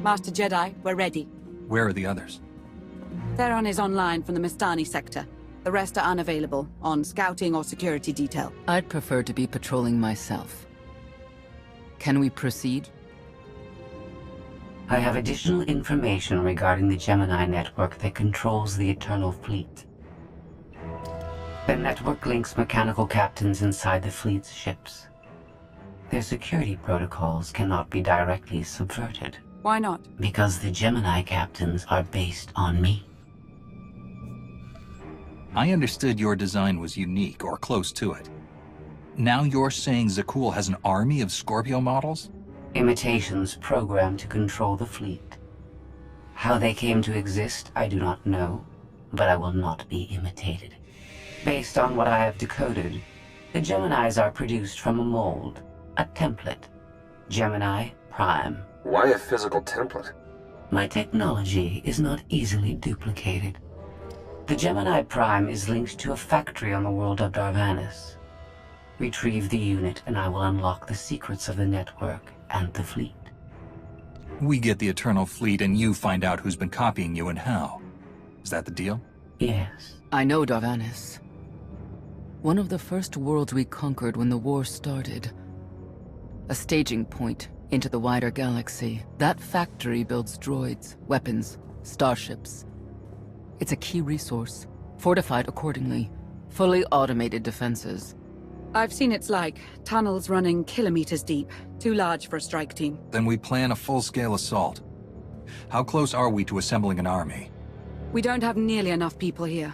Master Jedi, we're ready. Where are the others? Theron is online from the Mistani sector. The rest are unavailable, on scouting or security detail. I'd prefer to be patrolling myself. Can we proceed? I have additional information regarding the Gemini network that controls the Eternal Fleet. The network links mechanical captains inside the fleet's ships. Their security protocols cannot be directly subverted. Why not? Because the Gemini captains are based on me. I understood your design was unique, or close to it. Now you're saying Zakul has an army of Scorpio models? Imitations programmed to control the fleet. How they came to exist, I do not know, but I will not be imitated. Based on what I have decoded, the Geminis are produced from a mold, a template. Gemini Prime. Why a physical template? My technology is not easily duplicated. The Gemini Prime is linked to a factory on the world of Darvanis. Retrieve the unit and I will unlock the secrets of the network and the fleet. We get the Eternal Fleet and you find out who's been copying you and how. Is that the deal? Yes. I know Darvanis. One of the first worlds we conquered when the war started. A staging point into the wider galaxy. That factory builds droids, weapons, starships. It's a key resource, fortified accordingly. Fully automated defenses. I've seen its like. Tunnels running kilometers deep. Too large for a strike team. Then we plan a full-scale assault. How close are we to assembling an army? We don't have nearly enough people here.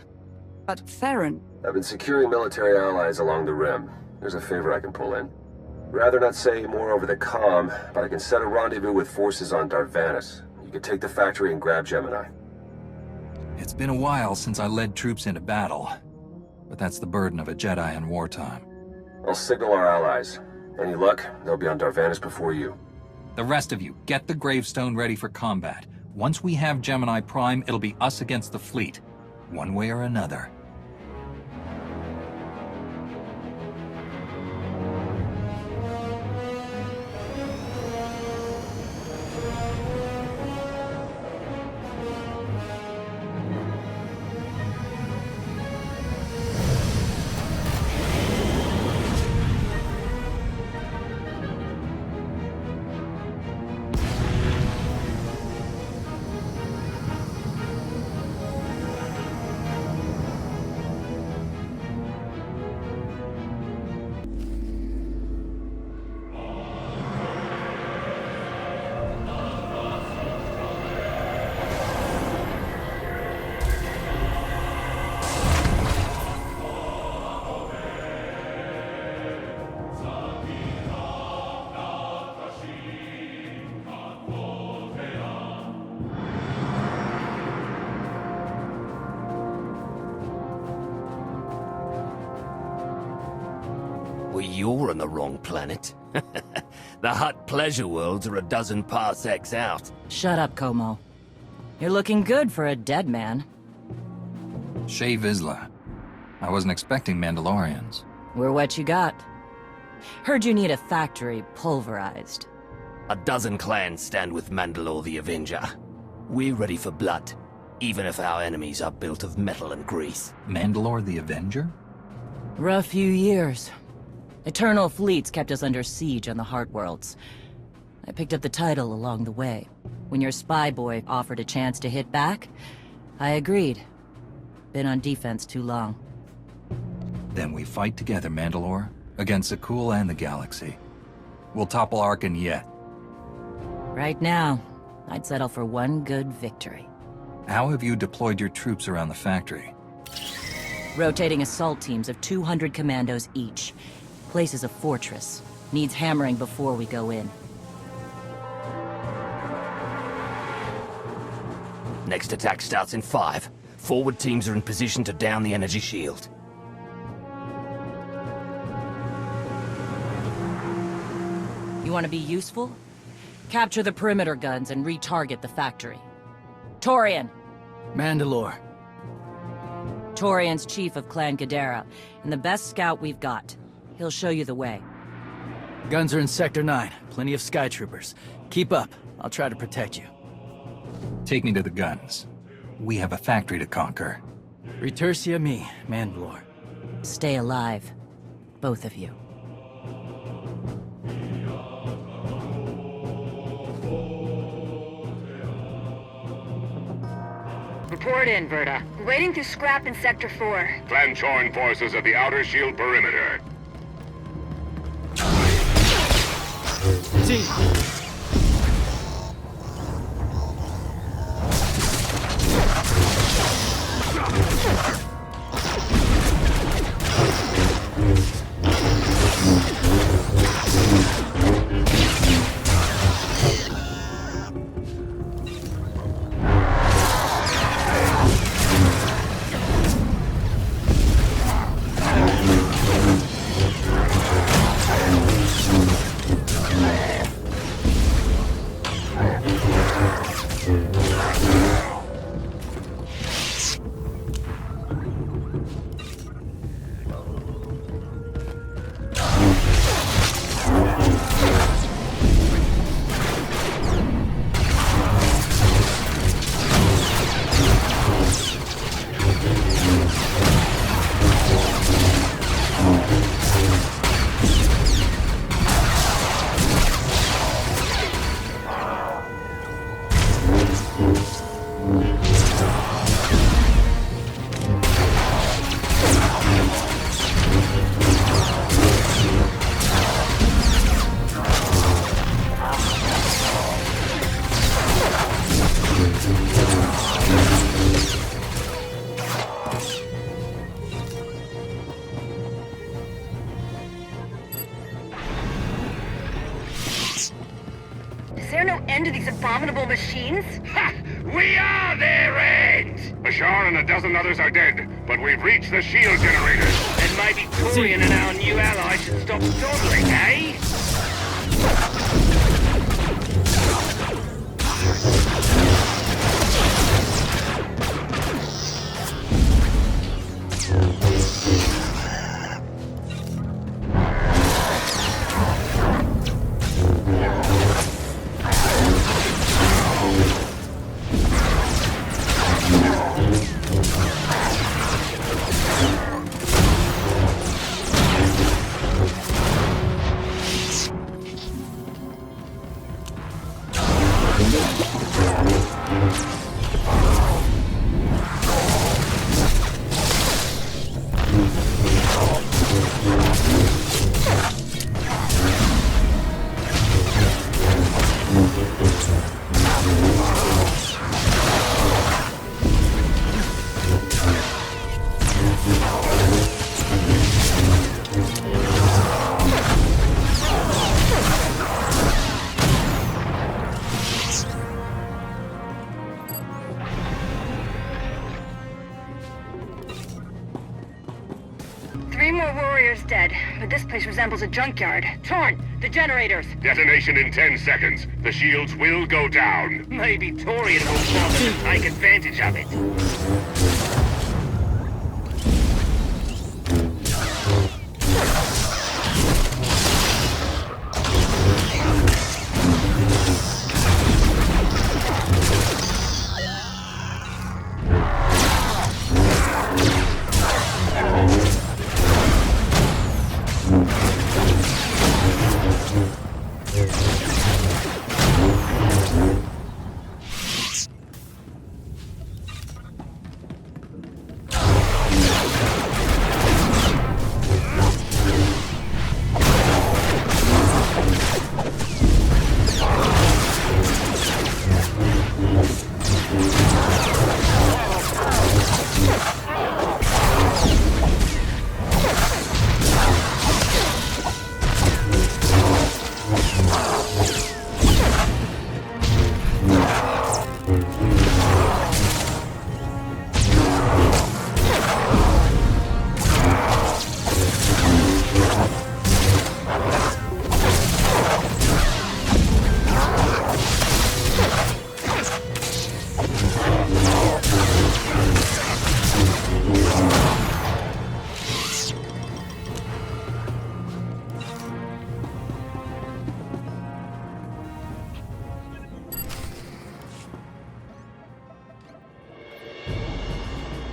But Theron... I've been securing military allies along the rim. There's a favor I can pull in. Rather not say more over the comm, but I can set a rendezvous with forces on Darvanis. You can take the factory and grab Gemini. It's been a while since I led troops into battle, but that's the burden of a Jedi in wartime. I'll signal our allies. Any luck, they'll be on Darvanis before you. The rest of you, get the gravestone ready for combat. Once we have Gemini Prime, it'll be us against the fleet, one way or another. Well, you're on the wrong planet. The Hutt pleasure worlds are a dozen parsecs out. Shut up, Como. You're looking good for a dead man. Shea Vizsla. I wasn't expecting Mandalorians. We're what you got. Heard you need a factory pulverized. A dozen clans stand with Mandalore the Avenger. We're ready for blood, even if our enemies are built of metal and grease. Mandalore the Avenger? Rough few years. Eternal Fleets kept us under siege on the Heart Worlds. I picked up the title along the way. When your spy boy offered a chance to hit back, I agreed. Been on defense too long. Then we fight together, Mandalore, against Zakul and the galaxy. We'll topple Arkin yet. Right now, I'd settle for one good victory. How have you deployed your troops around the factory? Rotating assault teams of 200 commandos each. Place is a fortress. Needs hammering before we go in. Next attack starts in 5. Forward teams are in position to down the energy shield. You want to be useful? Capture the perimeter guns and retarget the factory. Torian! Mandalore. Torian's chief of Clan Ghidorah, and the best scout we've got. He'll show you the way. Guns are in Sector 9. Plenty of sky troopers. Keep up. I'll try to protect you. Take me to the guns. We have a factory to conquer. Retursia me, Mandalore. Stay alive. Both of you. Report in, Verta. Waiting to scrap in Sector 4. Clan-torn forces at the outer shield perimeter. See. Is there no end to these abominable machines? Ha! We are their end! Bashar and a dozen others are dead, but we've reached the shield generators. And maybe Torian and our new ally should stop dawdling, eh? Three more warriors dead, but this place resembles a junkyard. Torn, the generators. Detonation in 10 seconds. The shields will go down. Maybe Torian will bother to take advantage of it.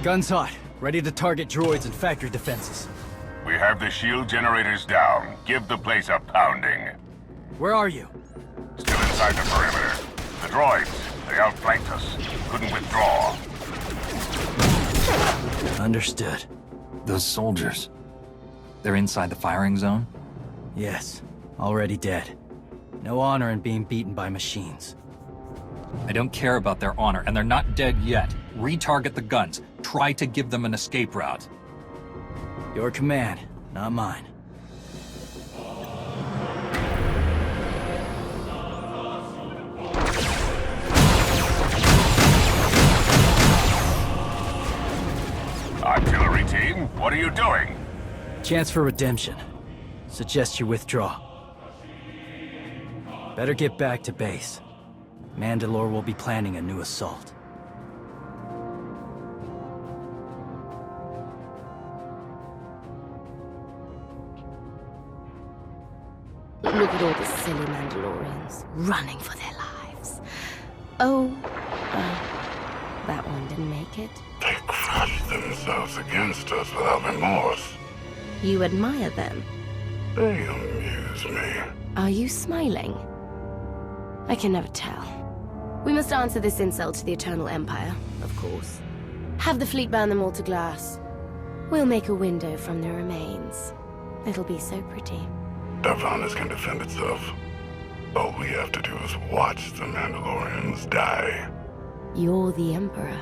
Guns hot. Ready to target droids and factory defenses. We have the shield generators down. Give the place a pounding. Where are you? Still inside the perimeter. The droids, they outflanked us. Couldn't withdraw. Understood. Those soldiers. They're inside the firing zone? Yes. Already dead. No honor in being beaten by machines. I don't care about their honor, and they're not dead yet. Retarget the guns. Try to give them an escape route. Your command, not mine. Artillery team, what are you doing? Chance for redemption. Suggest you withdraw. Better get back to base. Mandalore will be planning a new assault. Look at all the silly Mandalorians running for their lives. Oh, that one didn't make it. They crushed themselves against us without remorse. You admire them. They amuse me. Are you smiling? I can never tell. We must answer this insult to the Eternal Empire, of course. Have the fleet burn them all to glass. We'll make a window from their remains. It'll be so pretty. Darvanus can defend itself. All we have to do is watch the Mandalorians die. You're the Emperor.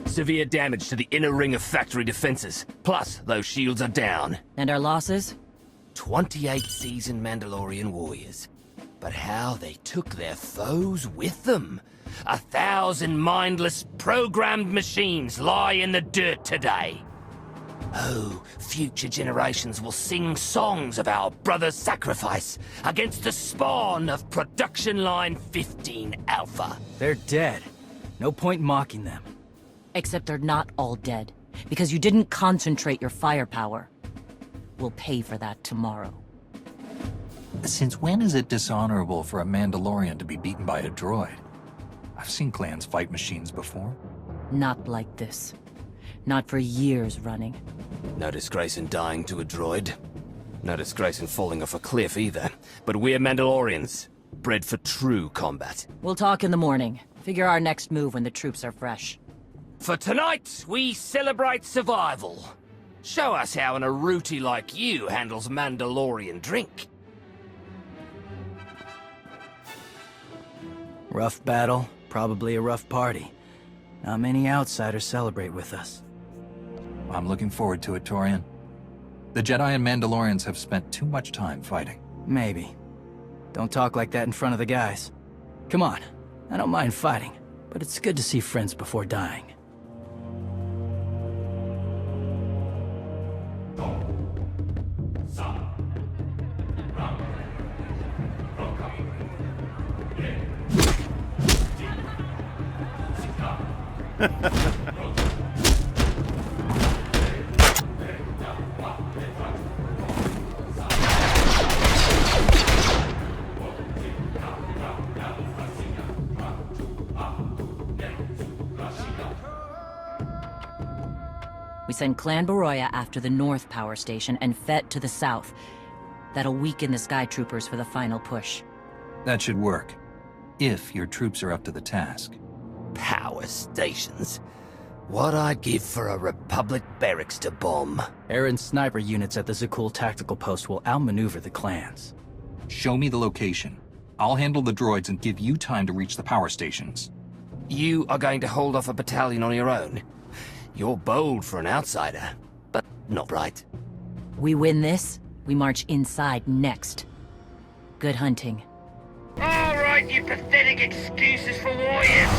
Severe damage to the inner ring of factory defenses. Plus, those shields are down. And our losses? 28 seasoned Mandalorian warriors. But how they took their foes with them. 1,000 mindless, programmed machines lie in the dirt today. Oh, future generations will sing songs of our brother's sacrifice against the spawn of Production Line 15 Alpha. They're dead. No point mocking them. Except they're not all dead, because you didn't concentrate your firepower. We'll pay for that tomorrow. Since when is it dishonorable for a Mandalorian to be beaten by a droid? I've seen clans fight machines before. Not like this. Not for years running. No disgrace in dying to a droid. No disgrace in falling off a cliff either. But we're Mandalorians, bred for true combat. We'll talk in the morning. Figure our next move when the troops are fresh. For tonight, we celebrate survival. Show us how an Aruti like you handles Mandalorian drink. Rough battle, probably a rough party. Not many outsiders celebrate with us. I'm looking forward to it, Torian. The Jedi and Mandalorians have spent too much time fighting. Maybe. Don't talk like that in front of the guys. Come on, I don't mind fighting, but it's good to see friends before dying. We send Clan Baroya after the North Power Station and Fett to the south. That'll weaken the Sky Troopers for the final push. That should work. If your troops are up to the task. Power stations. What I'd give for a Republic barracks to bomb. Aaron's sniper units at the Zakul tactical post will outmaneuver the clans. Show me the location. I'll handle the droids and give you time to reach the power stations. You are going to hold off a battalion on your own? You're bold for an outsider, but not right. We win this, we march inside next. Good hunting. All right, you pathetic excuses for warriors.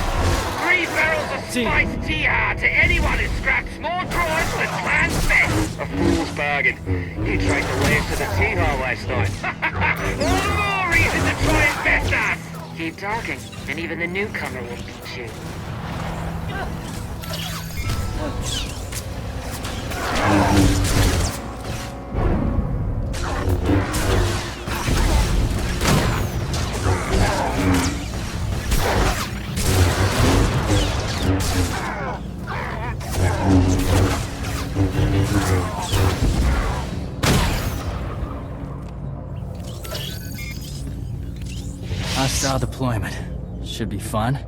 3 barrels of spiced tea to anyone who scraps more drawers than clan's best. A fool's bargain. You tried to raise to the tea hall last night. All the more reason to try and best us. Keep talking, and even the newcomer will beat you. Hostile deployment. Should be fun.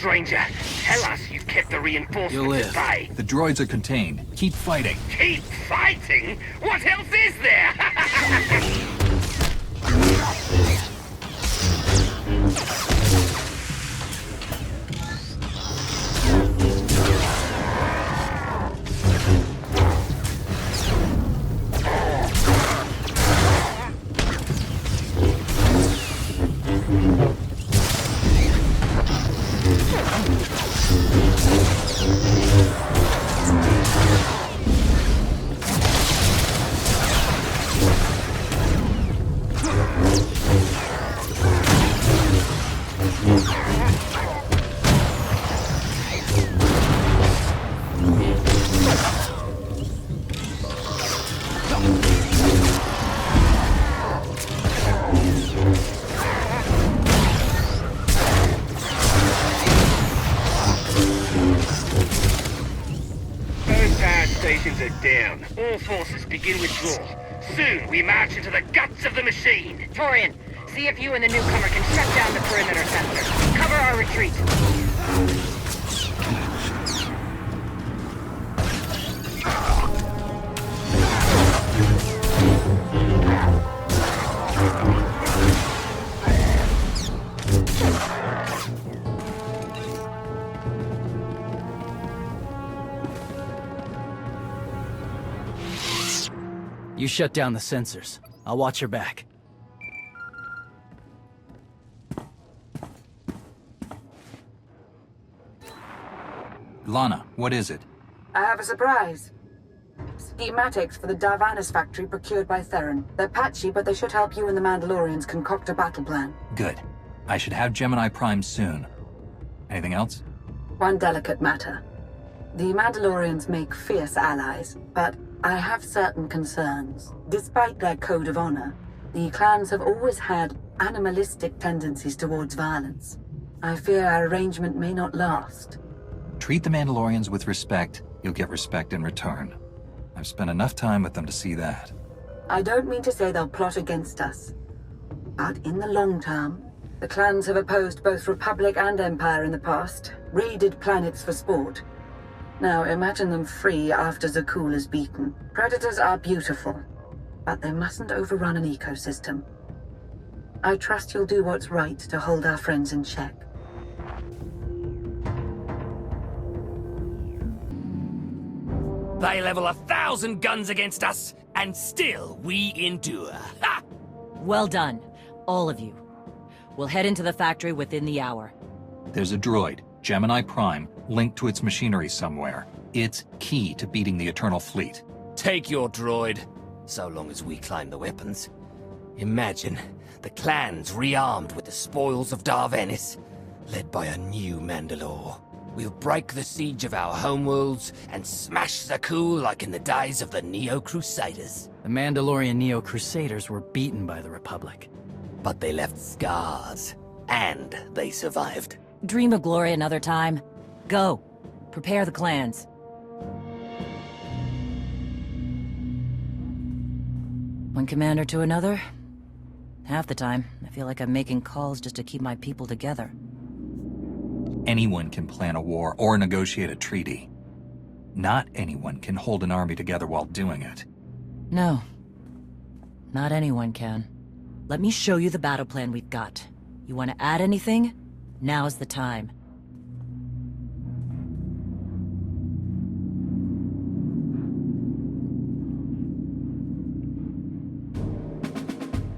Stranger, tell us you've kept the reinforcements You'll live. at bay. The droids are contained. Keep fighting. Keep fighting? What else is there? Down. All forces begin withdrawal. Soon we march into the guts of the machine. Torian, see if you and the newcomer can shut down the perimeter sensor. Cover our retreat. You shut down the sensors. I'll watch your back. Lana, what is it? I have a surprise. Schematics for the Darvanis factory procured by Theron. They're patchy, but they should help you and the Mandalorians concoct a battle plan. Good. I should have Gemini Prime soon. Anything else? One delicate matter. The Mandalorians make fierce allies, but I have certain concerns. Despite their code of honor, the clans have always had animalistic tendencies towards violence. I fear our arrangement may not last. Treat the Mandalorians with respect, you'll get respect in return. I've spent enough time with them to see that. I don't mean to say they'll plot against us, but in the long term, the clans have opposed both Republic and Empire in the past, raided planets for sport. Now imagine them free after Zakul is beaten. Predators are beautiful, but they mustn't overrun an ecosystem. I trust you'll do what's right to hold our friends in check. They level 1,000 guns against us, and still we endure. Ha! Well done, all of you. We'll head into the factory within the hour. There's a droid, Gemini Prime, linked to its machinery somewhere. It's key to beating the Eternal Fleet. Take your droid, so long as we claim the weapons. Imagine the clans rearmed with the spoils of Darvanis, led by a new Mandalore. We'll break the siege of our homeworlds and smash Zakul like in the days of the Neo-Crusaders. The Mandalorian Neo-Crusaders were beaten by the Republic. But they left scars, and they survived. Dream of glory another time. Go. Prepare the clans. One commander to another. Half the time, I feel like I'm making calls just to keep my people together. Anyone can plan a war or negotiate a treaty. Not anyone can hold an army together while doing it. No. Not anyone can. Let me show you the battle plan we've got. You want to add anything? Now's the time.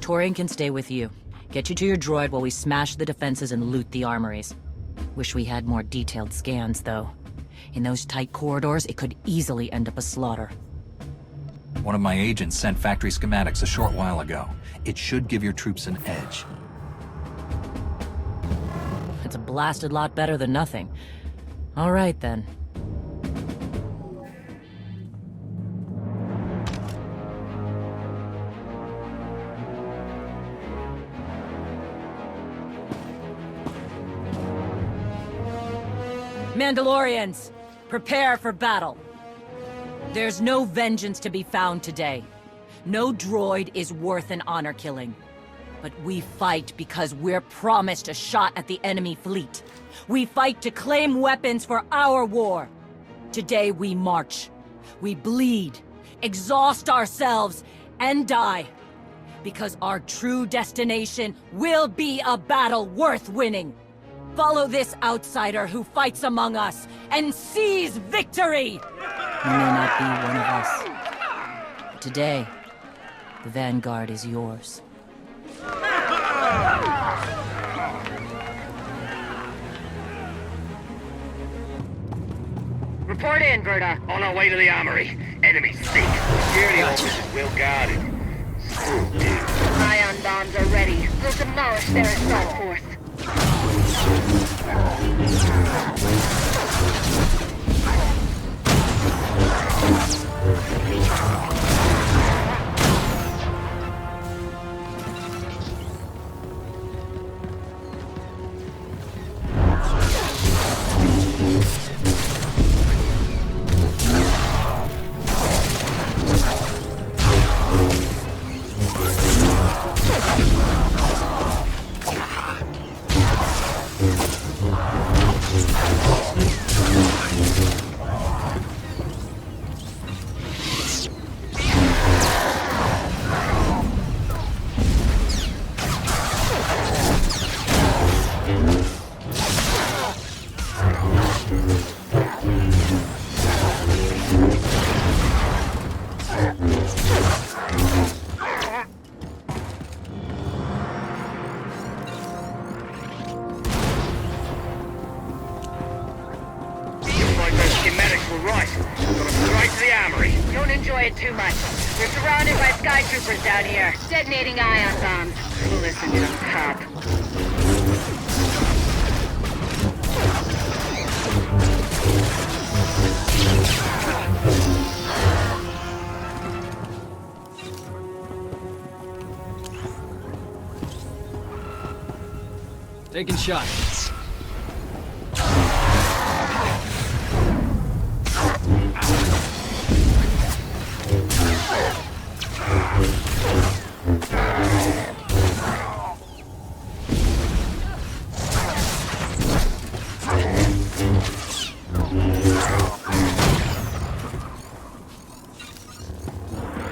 Torian can stay with you. Get you to your droid while we smash the defenses and loot the armories. Wish we had more detailed scans, though. In those tight corridors, it could easily end up a slaughter. One of my agents sent factory schematics a short while ago. It should give your troops an edge. It's a blasted lot better than nothing. All right, then. Mandalorians, prepare for battle. There's no vengeance to be found today. No droid is worth an honor killing. But we fight because we're promised a shot at the enemy fleet. We fight to claim weapons for our war. Today we march. We bleed, exhaust ourselves, and die. Because our true destination will be a battle worth winning. Follow this outsider who fights among us and seize victory! He may not be one of us. But today, the Vanguard is yours. Report in, Gerda. On our way to the armory. Enemies thick. Security officers well guarded. Ion bombs are ready. We'll demolish their assault force. it too much. We're surrounded by sky troopers down here, detonating ion bombs. Listen to them, cop. Taking shots.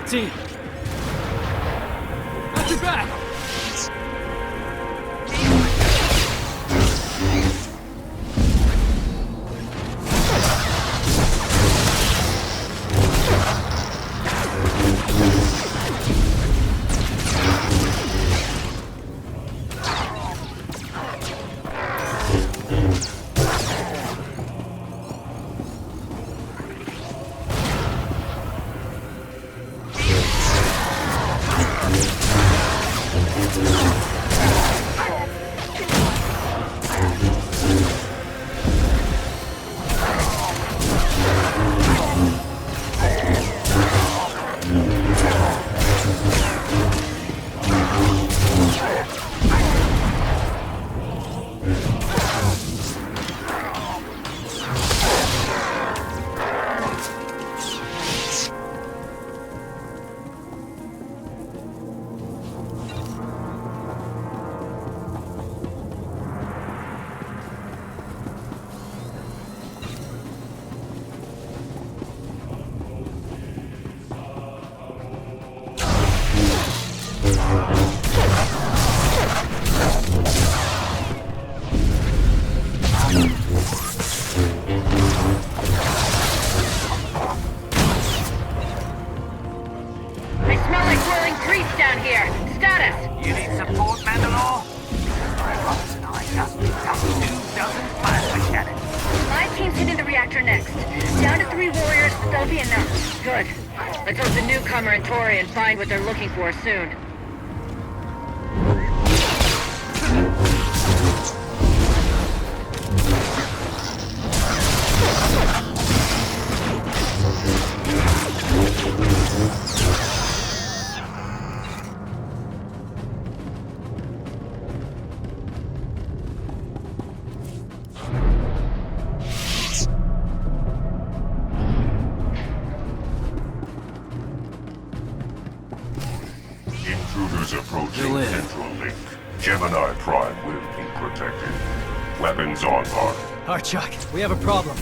Team. Got your back. Down here. Status! You need support, Mandalore? I just picked up 2 dozen plasma cannons. My team's hitting the reactor next. Down to 3 warriors, but that'll be enough. Good. Let's hope the newcomer and Torian find what they're looking for soon. Intruders approaching Central Link. Gemini Prime will be protected. Weapons on guard. Archuk, we have a problem.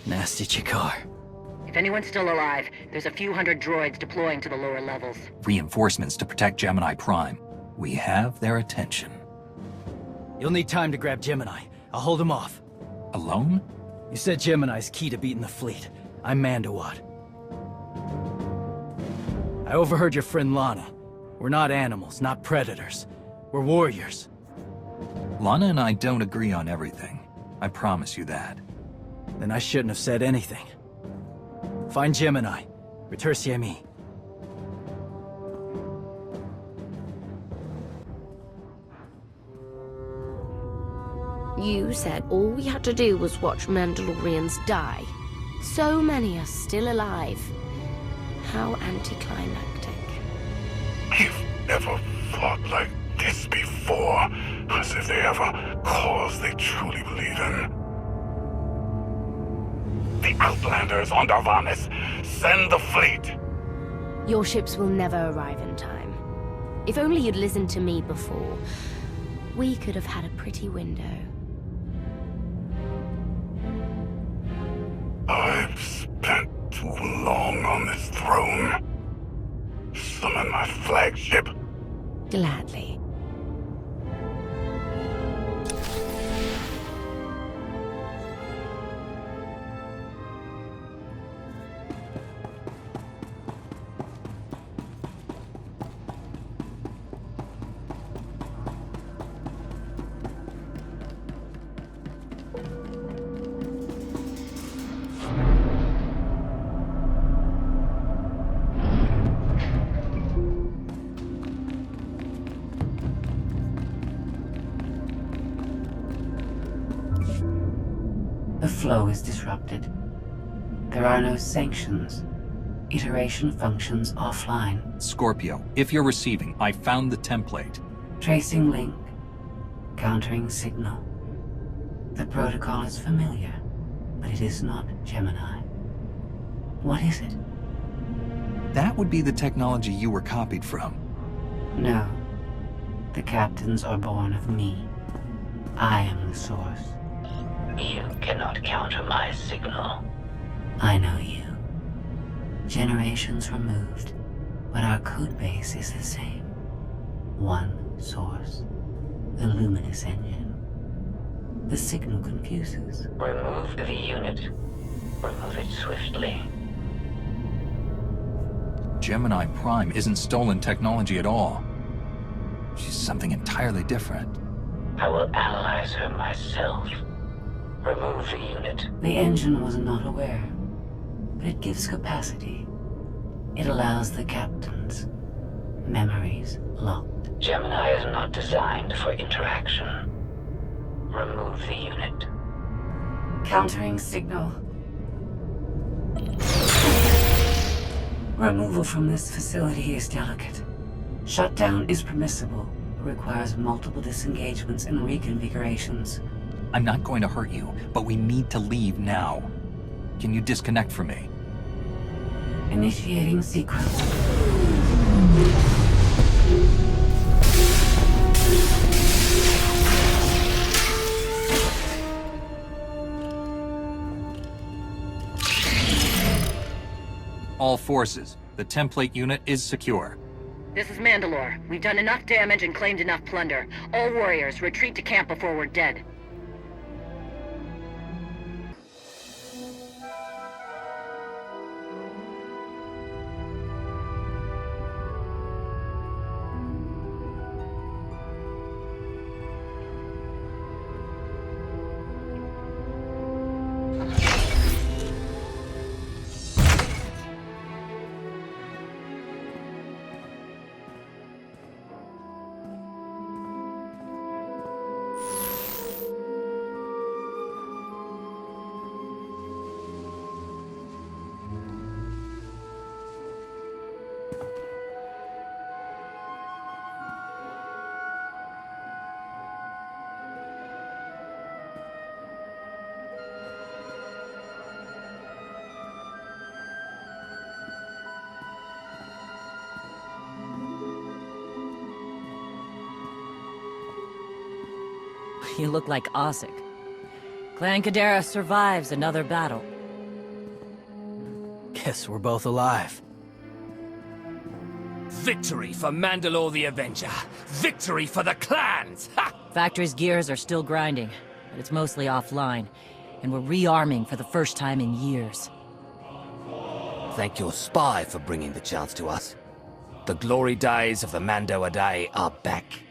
Nasty Chikar. If anyone's still alive, there's a few hundred droids deploying to the lower levels. Reinforcements to protect Gemini Prime. We have their attention. You'll need time to grab Gemini. I'll hold him off. Alone? You said Gemini's key to beating the fleet. I'm Mandalore. I overheard your friend Lana. We're not animals, not predators. We're warriors. Lana and I don't agree on everything. I promise you that. Then I shouldn't have said anything. Find Gemini. Retursi à me. You said all we had to do was watch Mandalorians die. So many are still alive. How anticlimactic. I've never fought like this before, as if they have a cause they truly believe in. The Outlanders on Darvanis! Send the fleet! Your ships will never arrive in time. If only you'd listened to me before, we could have had a pretty window. I've spent too long on this throne. Summon my flagship. Gladly. The flow is disrupted. There are no sanctions. Iteration functions offline. Scorpio, if you're receiving, I found the template. Tracing link. Countering signal. The protocol is familiar, but it is not Gemini. What is it? That would be the technology you were copied from. No. The captains are born of me. I am the source. You cannot counter my signal. I know you. Generations removed, but our code base is the same. One source. The luminous engine. The signal confuses. Remove the unit. Remove it swiftly. Gemini Prime isn't stolen technology at all. She's something entirely different. I will analyze her myself. Remove the unit. The engine was not aware, but it gives capacity. It allows the captains. Memories locked. Gemini is not designed for interaction. Remove the unit. Countering signal. Removal from this facility is delicate. Shutdown is permissible, but requires multiple disengagements and reconfigurations. I'm not going to hurt you, but we need to leave now. Can you disconnect from me? Initiating sequence. All forces, the template unit is secure. This is Mandalore. We've done enough damage and claimed enough plunder. All warriors, retreat to camp before we're dead. You look like Osik. Clan Kadera survives another battle. Guess we're both alive. Victory for Mandalore the Avenger! Victory for the clans! Ha! Factory's gears are still grinding, but it's mostly offline, and we're rearming for the first time in years. Thank your spy for bringing the chance to us. The glory days of the Mando Adae are back.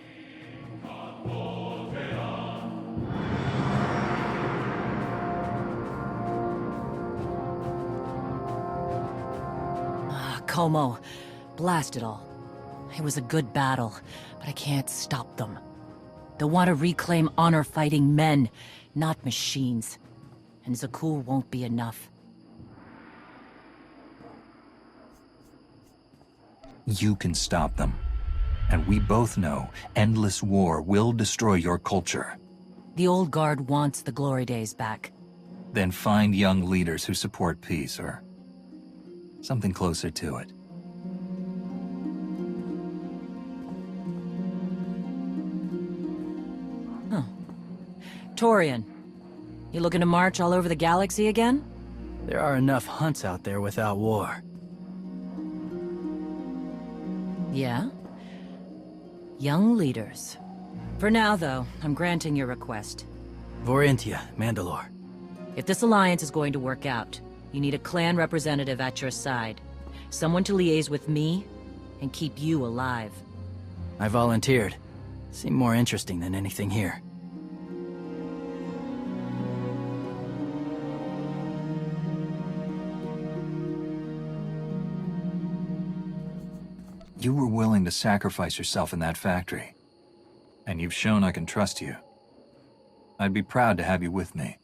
Como. Blast it all. It was a good battle, but I can't stop them. They'll want to reclaim honor-fighting men, not machines. And Zakuul won't be enough. You can stop them. And we both know endless war will destroy your culture. The old guard wants the glory days back. Then find young leaders who support peace, or something closer to it. Huh. Torian, you looking to march all over the galaxy again? There are enough hunts out there without war. Yeah? Young leaders. For now, though, I'm granting your request. Vorintia, Mandalore. If this alliance is going to work out, you need a clan representative at your side. Someone to liaise with me and keep you alive. I volunteered. Seemed more interesting than anything here. You were willing to sacrifice yourself in that factory. And you've shown I can trust you. I'd be proud to have you with me.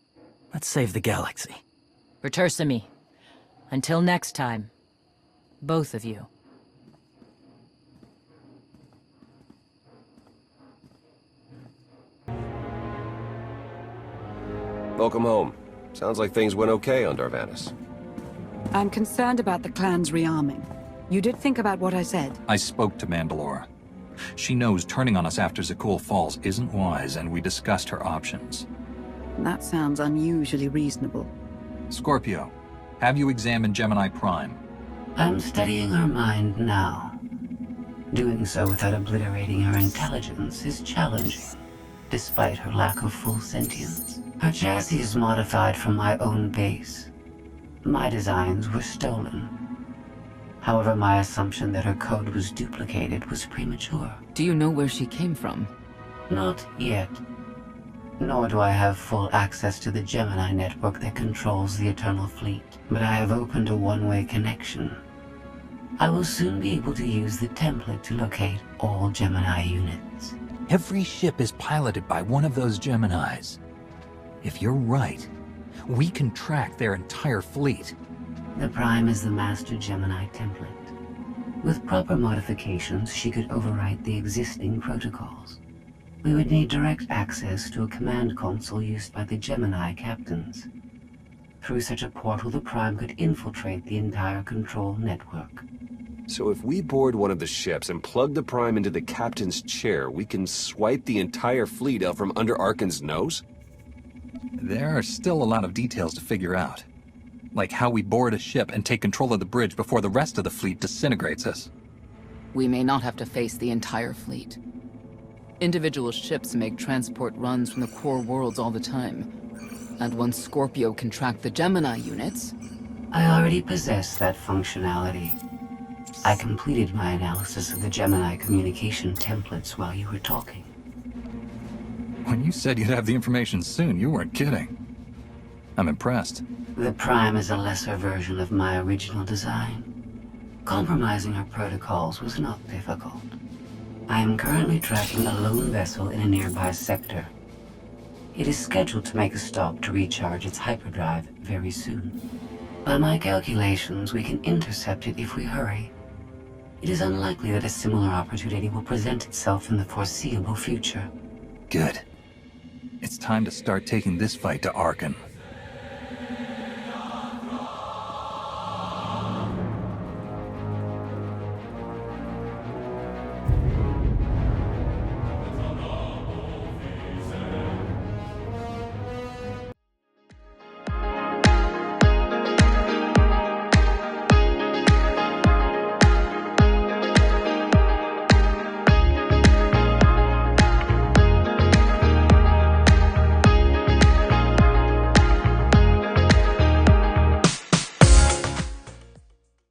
Let's save the galaxy. Retursa me. Until next time. Both of you. Welcome home. Sounds like things went okay on Darvanis. I'm concerned about the clan's rearming. You did think about what I said? I spoke to Mandalore. She knows turning on us after Zakuul falls isn't wise, and we discussed her options. That sounds unusually reasonable. Scorpio, have you examined Gemini Prime? I'm studying her mind now. Doing so without obliterating her intelligence is challenging, despite her lack of full sentience. Her chassis is modified from my own base. My designs were stolen. However, my assumption that her code was duplicated was premature. Do you know where she came from? Not yet. Nor do I have full access to the Gemini network that controls the Eternal Fleet. But I have opened a one-way connection. I will soon be able to use the template to locate all Gemini units. Every ship is piloted by one of those Geminis. If you're right, we can track their entire fleet. The Prime is the master Gemini template. With proper modifications, she could overwrite the existing protocols. We would need direct access to a command console used by the Gemini captains. Through such a portal, the Prime could infiltrate the entire control network. So if we board one of the ships and plug the Prime into the captain's chair, we can swipe the entire fleet out from under Arkan's nose? There are still a lot of details to figure out. Like how we board a ship and take control of the bridge before the rest of the fleet disintegrates us. We may not have to face the entire fleet. Individual ships make transport runs from the core worlds all the time. And once Scorpio can track the Gemini units... I already possess that functionality. I completed my analysis of the Gemini communication templates while you were talking. When you said you'd have the information soon, you weren't kidding. I'm impressed. The Prime is a lesser version of my original design. Compromising her protocols was not difficult. I am currently tracking a lone vessel in a nearby sector. It is scheduled to make a stop to recharge its hyperdrive very soon. By my calculations, we can intercept it if we hurry. It is unlikely that a similar opportunity will present itself in the foreseeable future. Good. It's time to start taking this fight to Arkan.